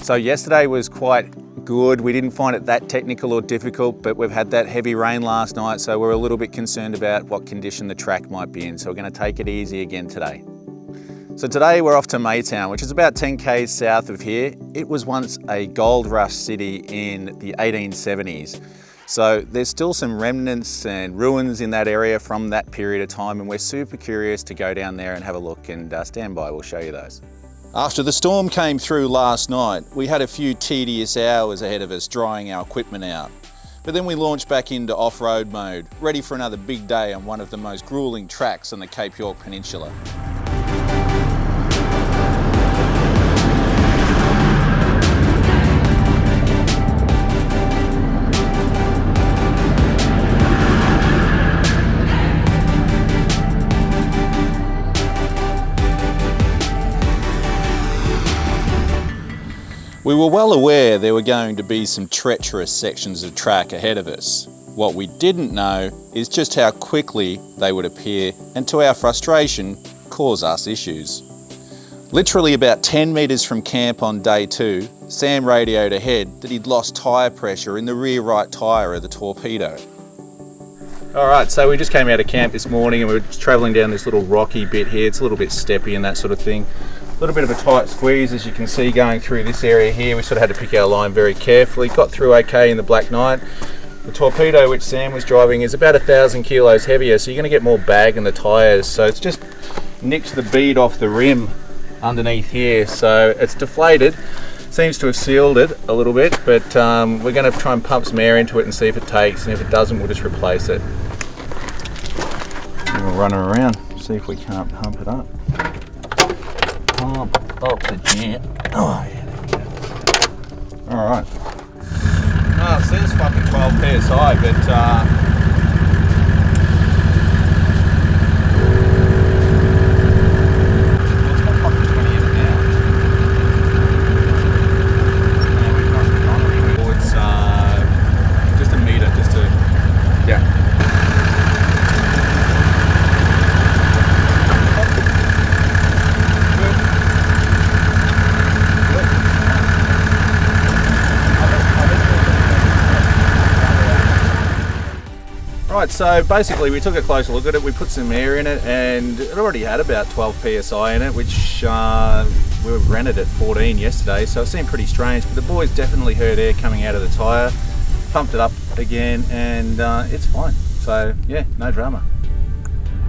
So yesterday was quite good. We didn't find it that technical or difficult, but we've had that heavy rain last night, so we're a little bit concerned about what condition the track might be in. So we're going to take it easy again today. So today we're off to Maytown, which is about 10 k's south of here. It was once a gold rush city in the 1870s. So there's still some remnants and ruins in that area from that period of time, and we're super curious to go down there and have a look, and stand by, we'll show you those. After the storm came through last night, we had a few tedious hours ahead of us drying our equipment out. But then we launched back into off-road mode, ready for another big day on one of the most grueling tracks on the Cape York Peninsula. We were well aware there were going to be some treacherous sections of track ahead of us. What we didn't know is just how quickly they would appear and, to our frustration, cause us issues. Literally about 10 metres from camp on day 2, Sam radioed ahead that he'd lost tyre pressure in the rear right tyre of the Taupedo. Alright, so we just came out of camp this morning and we were just travelling down this little rocky bit here. It's a little bit steppy and that sort of thing. A little bit of a tight squeeze, as you can see, going through this area here. We sort of had to pick our line very carefully. Got through okay in the Black Knight. The Taupedo, which Sam was driving, is about 1,000 kilos heavier, so you're going to get more bag in the tyres. So it's just nicked the bead off the rim underneath here, so it's deflated. Seems to have sealed it a little bit, but we're going to try and pump some air into it and see if it takes, and if it doesn't, we'll just replace it. And we'll run it around, see if we can't pump it up. Pump up the jam. Oh yeah, there we go. Alright. Oh, it says fucking 12 PSI, but it's got fucking 20 in it now. We've got it on. Oh, it's just a meter, just to, yeah. Right, so basically we took a closer look at it, we put some air in it, and it already had about 12 PSI in it, which we rented at 14 yesterday, so it seemed pretty strange, but the boys definitely heard air coming out of the tyre, pumped it up again, and it's fine. So yeah, no drama.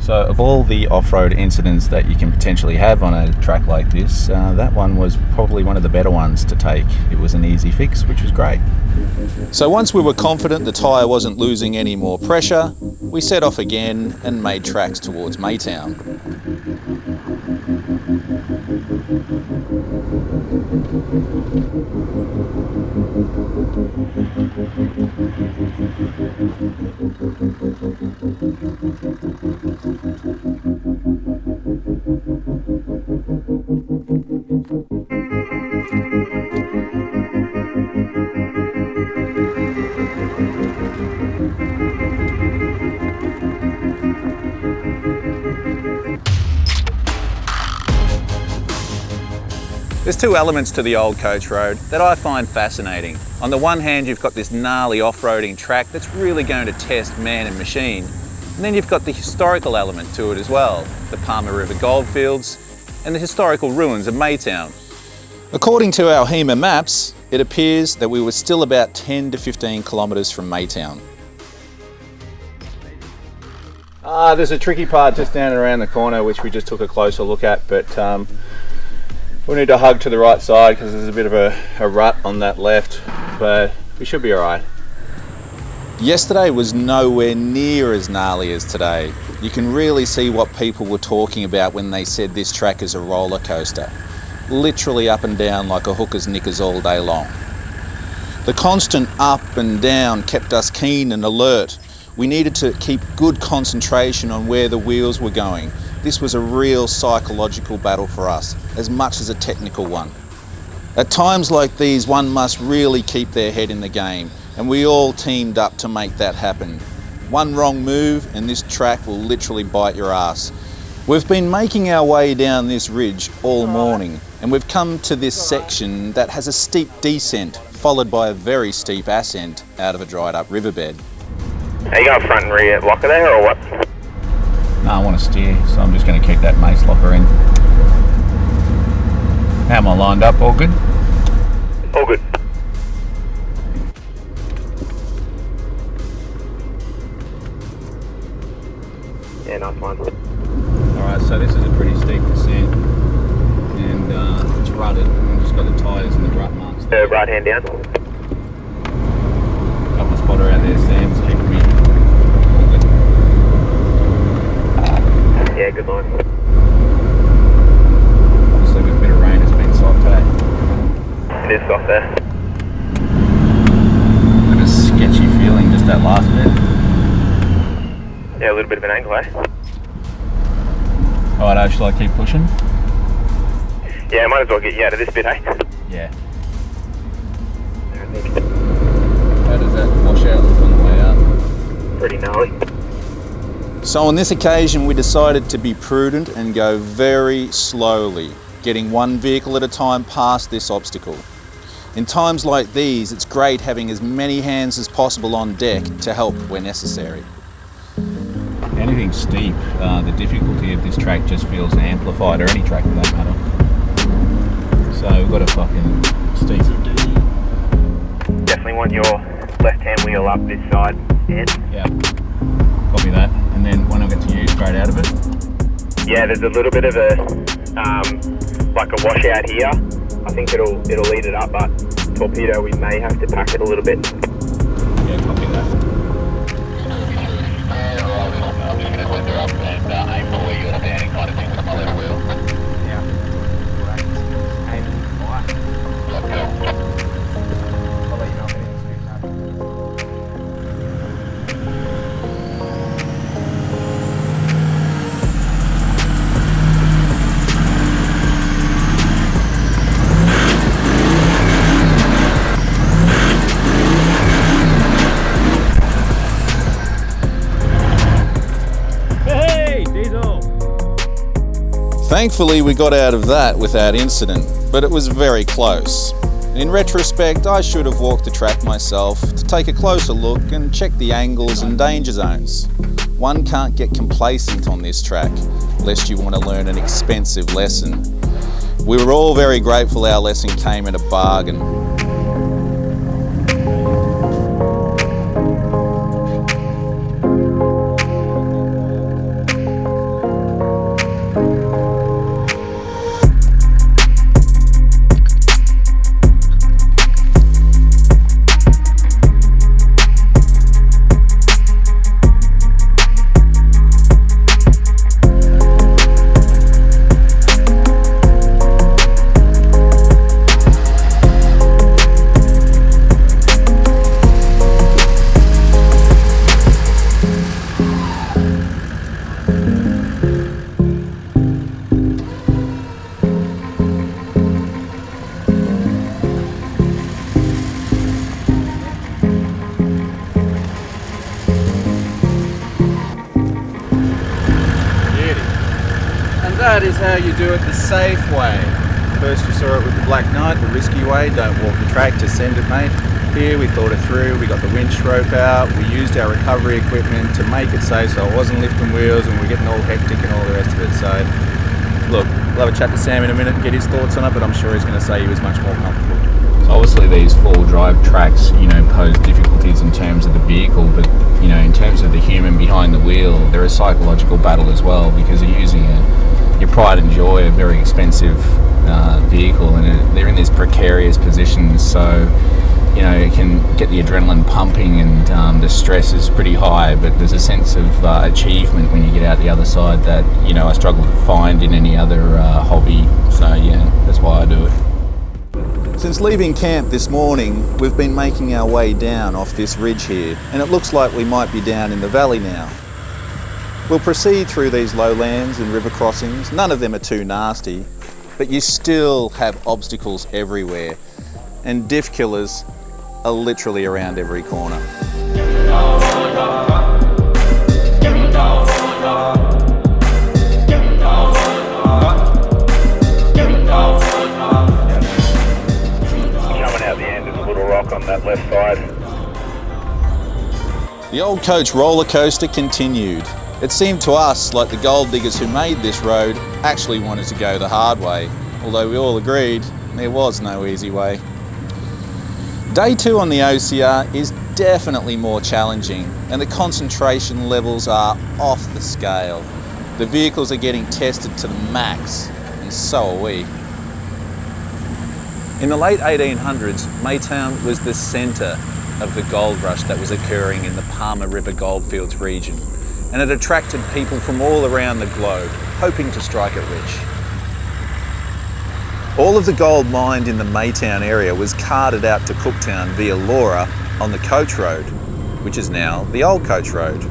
So of all the off-road incidents that you can potentially have on a track like this, that one was probably one of the better ones to take. It was an easy fix, which was great. So once we were confident the tyre wasn't losing any more pressure, we set off again and made tracks towards Maytown. There's two elements to the old coach road that I find fascinating. On the one hand, you've got this gnarly off-roading track that's really going to test man and machine. And then you've got the historical element to it as well, the Palmer River goldfields and the historical ruins of Maytown. According to our HEMA maps, it appears that we were still about 10 to 15 kilometres from Maytown. There's a tricky part just down and around the corner which we just took a closer look at, but we need to hug to the right side because there's a bit of a rut on that left, but we should be alright. Yesterday was nowhere near as gnarly as today. You can really see what people were talking about when they said this track is a roller coaster. Literally up and down like a hooker's knickers all day long. The constant up and down kept us keen and alert. We needed to keep good concentration on where the wheels were going. This was a real psychological battle for us, as much as a technical one. At times like these, one must really keep their head in the game, and we all teamed up to make that happen. One wrong move and this track will literally bite your ass. We've been making our way down this ridge all morning, and we've come to this section that has a steep descent, followed by a very steep ascent out of a dried up riverbed. Are you going front and rear locker there or what? No, I want to steer, so I'm just going to keep that mace locker in. How am I lined up? All good? All good. Yeah, nice one. Alright, so this is a pretty steep descent, and it's rutted. I've just got the tyres and the rut marks. The right hand down. Got my spotter out there, Sam's keeping me all good. Yeah, good line. Obviously with a bit of rain it's been soft, eh? It is soft there. Bit of a sketchy feeling just that last bit. Yeah, a little bit of an angle, eh? Alright, shall I keep pushing? Yeah, might as well get you out of this bit, eh? Yeah. I think How does that washout look on the way up? pretty gnarly. So on this occasion we decided to be prudent and go very slowly, getting one vehicle at a time past this obstacle. In times like these, it's great having as many hands as possible on deck to help where necessary. Anything steep, the difficulty of this track just feels amplified, or any track for that matter. So we've got a fucking steep. Definitely want your left hand wheel up this side, Ed. Yeah, copy that. And then when I get to you, straight out of it. Yeah, there's a little bit of a like a washout here. I think it'll eat it up, but Taupedo, we may have to pack it a little bit. Yeah, copy that. Thankfully we got out of that without incident, but it was very close. In retrospect, I should have walked the track myself to take a closer look and check the angles and danger zones. One can't get complacent on this track, lest you want to learn an expensive lesson. We were all very grateful our lesson came at a bargain. That is how you do it the safe way. First you saw it with the Black Knight, the risky way, don't walk the track, just send it, mate. Here we thought it through, we got the winch rope out, we used our recovery equipment to make it safe so it wasn't lifting wheels and we're getting all hectic and all the rest of it. So look, we'll have a chat to Sam in a minute and get his thoughts on it, but I'm sure he's going to say he was much more comfortable. So obviously these four-wheel drive tracks, pose difficulties in terms of the vehicle, but in terms of the human behind the wheel, they're a psychological battle as well, because you're using your pride and joy, a very expensive vehicle, and they're in these precarious positions, so it can get the adrenaline pumping, and the stress is pretty high, but there's a sense of achievement when you get out the other side that I struggle to find in any other hobby. So yeah, that's why I do it. Since leaving camp this morning, we've been making our way down off this ridge here, and it looks like we might be down in the valley now. We'll proceed through these lowlands and river crossings. None of them are too nasty, but you still have obstacles everywhere, and diff killers are literally around every corner. The old coach roller coaster continued. It seemed to us like the gold diggers who made this road actually wanted to go the hard way, although we all agreed there was no easy way. Day 2 on the OCR is definitely more challenging, and the concentration levels are off the scale. The vehicles are getting tested to the max, and so are we. In the late 1800s, Maytown was the centre of the gold rush that was occurring in the Palmer River Goldfields region, and it attracted people from all around the globe, hoping to strike it rich. All of the gold mined in the Maytown area was carted out to Cooktown via Laura on the Coach Road, which is now the Old Coach Road.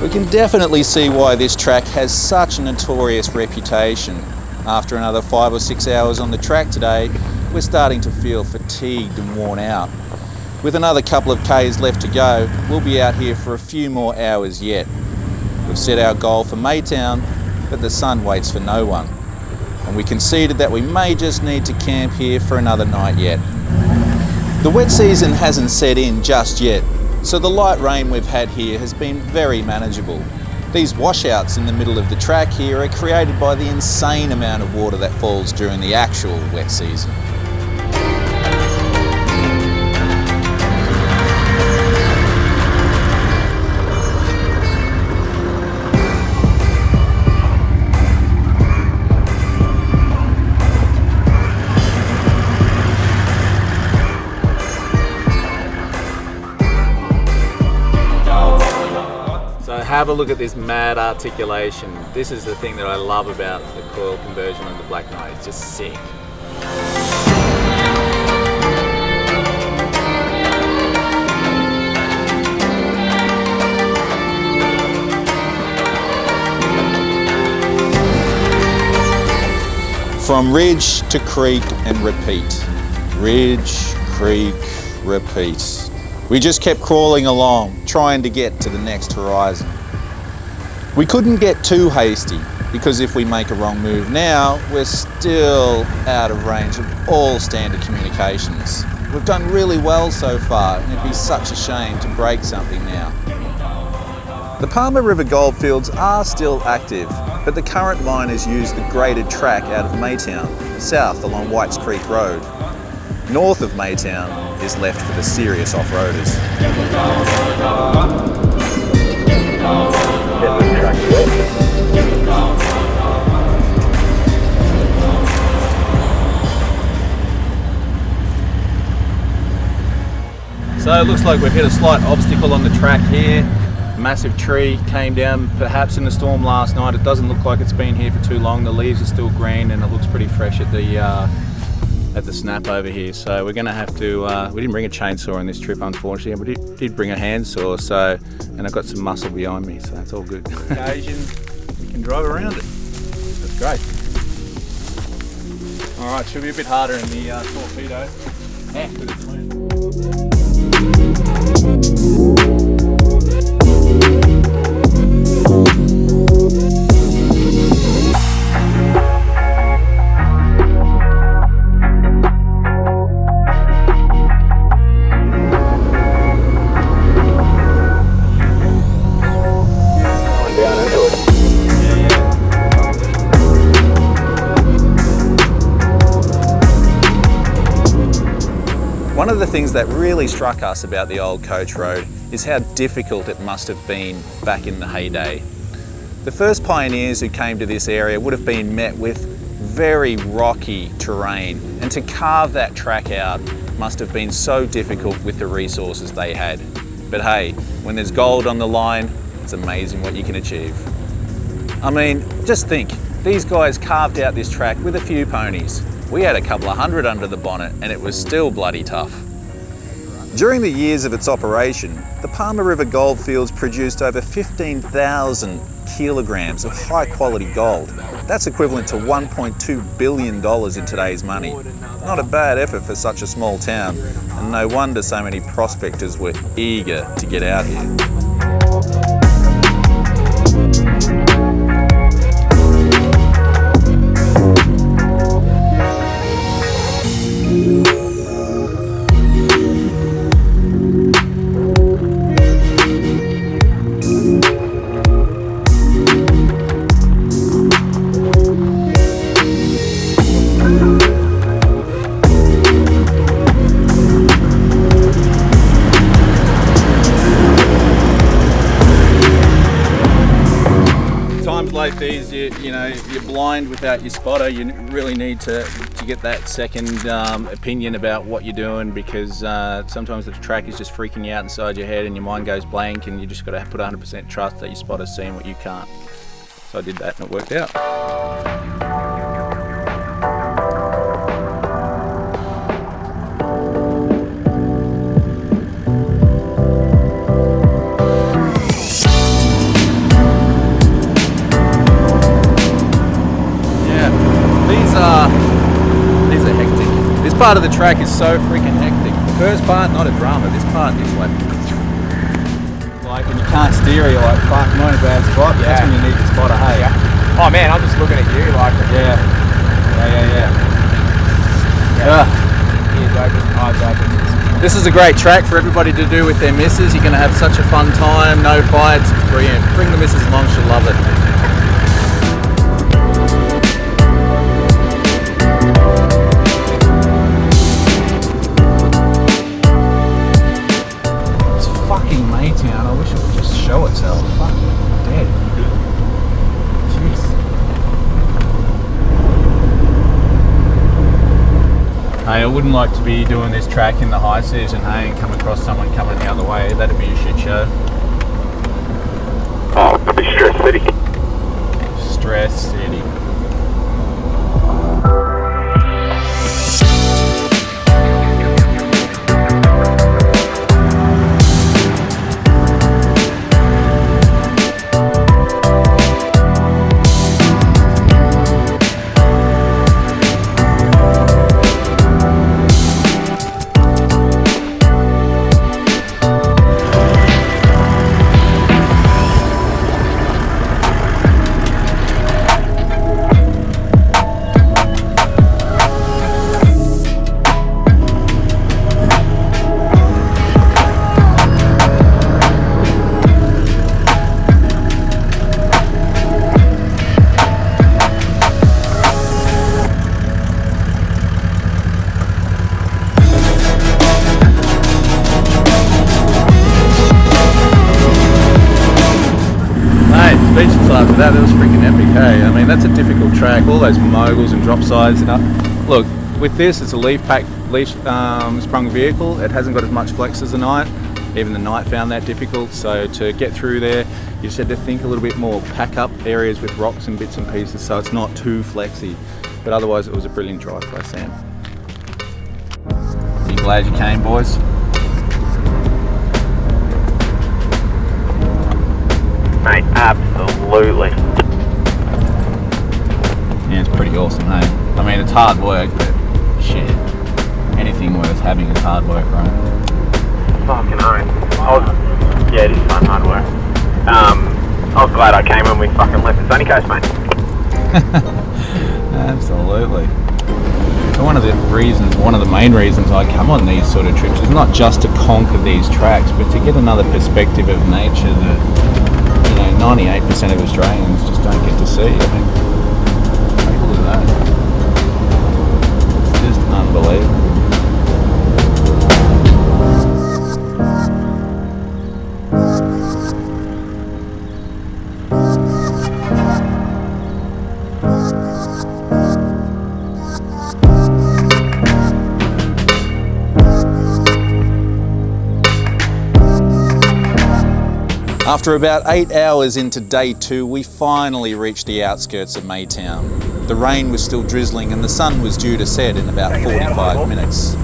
We can definitely see why this track has such a notorious reputation. After another 5 or 6 hours on the track today, we're starting to feel fatigued and worn out. With another couple of Ks left to go, we'll be out here for a few more hours yet. We've set our goal for Maytown, but the sun waits for no one. And we conceded that we may just need to camp here for another night yet. The wet season hasn't set in just yet, so the light rain we've had here has been very manageable. These washouts in the middle of the track here are created by the insane amount of water that falls during the actual wet season. Have a look at this mad articulation. This is the thing that I love about the coil conversion on the Black Knight. It's just sick. From ridge to creek and repeat. Ridge, creek, repeat. We just kept crawling along, trying to get to the next horizon. We couldn't get too hasty, because if we make a wrong move now, we're still out of range of all standard communications. We've done really well so far, and it'd be such a shame to break something now. The Palmer River Goldfields are still active, but the current miners use the graded track out of Maytown, south along Whites Creek Road. North of Maytown is left for the serious off-roaders. So it looks like we've hit a slight obstacle on the track here. A massive tree came down perhaps in the storm last night. It doesn't look like it's been here for too long. The leaves are still green and it looks pretty fresh at the snap over here. So we're going to have to, we didn't bring a chainsaw on this trip unfortunately, but we did bring a handsaw, and I've got some muscle behind me, so that's all good. Occasion, we can drive around it. That's great. All right, should be a bit harder in the Taupedo. Yeah, with its moon. One of the things that really struck us about the old coach road is how difficult it must have been back in the heyday. The first pioneers who came to this area would have been met with very rocky terrain, and to carve that track out must have been so difficult with the resources they had. But hey, when there's gold on the line, it's amazing what you can achieve. I mean, just think, these guys carved out this track with a few ponies. We had a couple of hundred under the bonnet and it was still bloody tough. During the years of its operation, the Palmer River Goldfields produced over 15,000 kilograms of high-quality gold. That's equivalent to $1.2 billion in today's money. Not a bad effort for such a small town, and no wonder so many prospectors were eager to get out here. Like these, you're blind without your spotter. You really need to get that second opinion about what you're doing, because sometimes the track is just freaking you out inside your head and your mind goes blank, and you just got to put 100% trust that your spotter's seeing what you can't. So I did that and it worked out. These are hectic. This part of the track is so freaking hectic. The first part, not a drama. This part is like when you can't steer, you're like, fuck, I'm in a bad spot. Yeah. That's when you need the spotter, hey? Yeah. Oh man, I'm just looking at you like... Yeah. Ears open, eyes open. This is a great track for everybody to do with their missus. You're going to have such a fun time, no fights, it's brilliant. Bring the missus along, she'll love it. Maytown, I wish it would just show itself. Fuck, dead. Jeez. Hey, I wouldn't like to be doing this track in the high season, hey, and come across someone coming the other way. That'd be a shit show. Oh, it'd be Stress City. Stress City. After that was freaking epic, hey? I mean, that's a difficult track, all those moguls and drop sides and up. Look, with this, it's a leaf sprung vehicle. It hasn't got as much flex as the Knight. Even the Knight found that difficult, so to get through there, you just had to think a little bit more, pack up areas with rocks and bits and pieces so it's not too flexy. But otherwise, it was a brilliant drive by Sam. Are you glad you came, boys? Mate, absolutely. Yeah, it's pretty awesome, hey? I mean, it's hard work, but shit, anything worth having is hard work, right? Fucking hell. Yeah, it is fun, hard work. I was glad I came when we fucking left the sunny coast, mate. Absolutely. So one of the main reasons I come on these sort of trips is not just to conquer these tracks, but to get another perspective of nature that 98% of Australians just don't get to see. I mean, look at that. It's just unbelievable. After about 8 hours into day 2, we finally reached the outskirts of Maytown. The rain was still drizzling and the sun was due to set in about 45 minutes.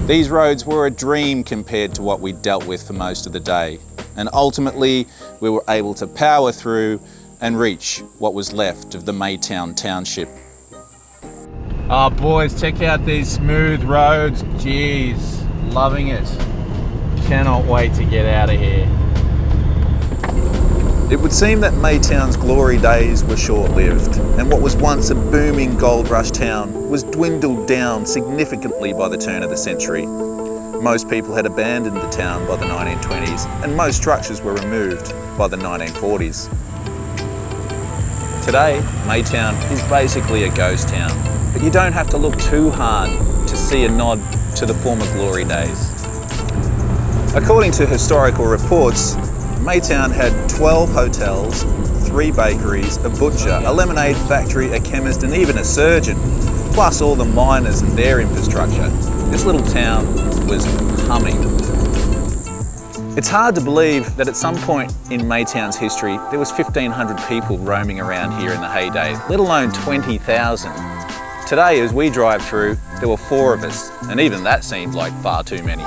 These roads were a dream compared to what we dealt with for most of the day, and ultimately we were able to power through and reach what was left of the Maytown township. Oh boys, check out these smooth roads. Jeez, loving it. Cannot wait to get out of here. It would seem that Maytown's glory days were short-lived, and what was once a booming gold rush town was dwindled down significantly by the turn of the century. Most people had abandoned the town by the 1920s, and most structures were removed by the 1940s. Today, Maytown is basically a ghost town, but you don't have to look too hard to see a nod to the former glory days. According to historical reports, Maytown had 12 hotels, 3 bakeries, a butcher, a lemonade factory, a chemist and even a surgeon, plus all the miners and their infrastructure. This little town was humming. It's hard to believe that at some point in Maytown's history there was 1,500 people roaming around here in the heyday, let alone 20,000. Today as we drive through there were 4 of us, and even that seemed like far too many.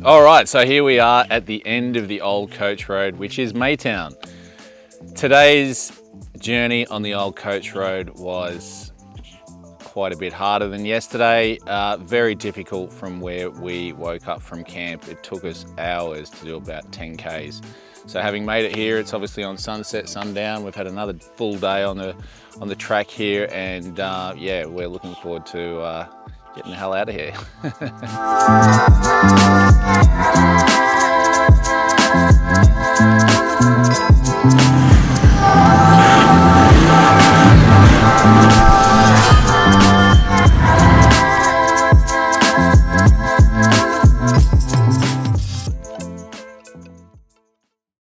Alright, so here we are at the end of the old coach road, which is Maytown. Today's journey on the old coach road was quite a bit harder than yesterday. Very difficult from where we woke up from camp. It took us hours to do about 10 Ks. So having made it here, it's obviously on sunset, sundown. We've had another full day on the track here, and yeah, we're looking forward to getting the hell out of here.